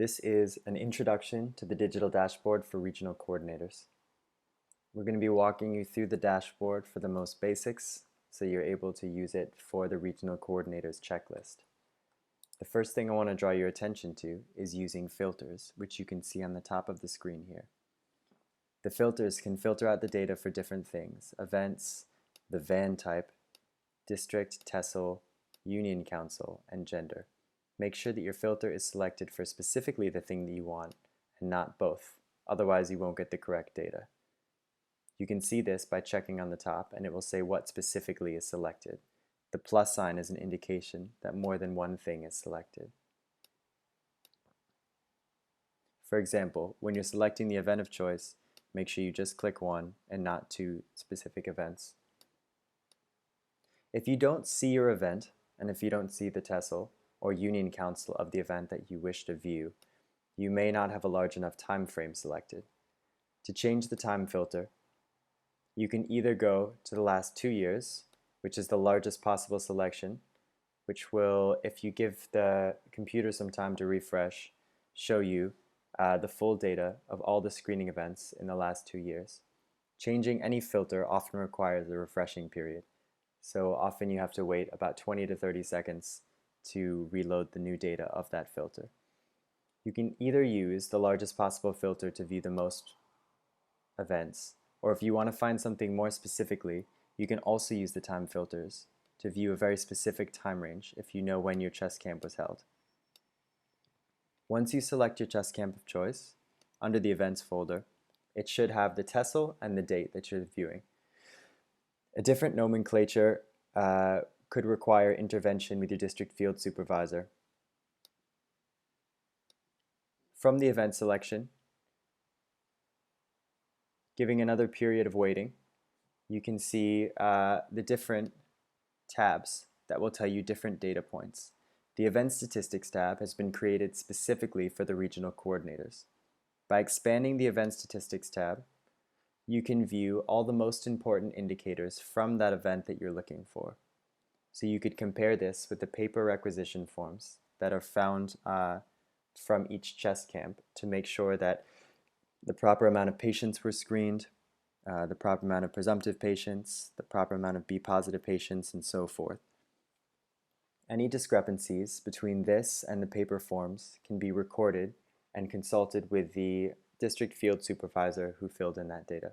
This is an introduction to the digital dashboard for regional coordinators. We're going to be walking you through the dashboard for the most basics, so you're able to use it for the regional coordinators checklist. The first thing I want to draw your attention to is using filters, which you can see on the top of the screen here. The filters can filter out the data for different things: events, the van type, district, TESOL, union council, and gender. Make sure that your filter is selected for specifically the thing that you want and not both, otherwise you won't get the correct data. You can see this by checking on the top and it will say what specifically is selected. The plus sign is an indication that more than one thing is selected. For example, when you're selecting the event of choice, make sure you just click one and not two specific events. If you don't see your event, and if you don't see the TESOL or union council of the event that you wish to view, you may not have a large enough time frame selected. To change the time filter, you can either go to the last 2 years, which is the largest possible selection, which will, if you give the computer some time to refresh, show you the full data of all the screening events in the last 2 years. Changing any filter often requires a refreshing period, so often you have to wait about 20 to 30 seconds to reload the new data of that filter. You can either use the largest possible filter to view the most events, or if you want to find something more specifically, you can also use the time filters to view a very specific time range if you know when your chess camp was held. Once you select your chess camp of choice, under the events folder, it should have the TESOL and the date that you're viewing. A different nomenclature could require intervention with your district field supervisor. From the event selection, giving another period of waiting, you can see the different tabs that will tell you different data points. The Event Statistics tab has been created specifically for the regional coordinators. By expanding the Event Statistics tab, you can view all the most important indicators from that event that you're looking for. So you could compare this with the paper requisition forms that are found from each chess camp to make sure that the proper amount of patients were screened, the proper amount of presumptive patients, the proper amount of B-positive patients, and so forth. Any discrepancies between this and the paper forms can be recorded and consulted with the district field supervisor who filled in that data.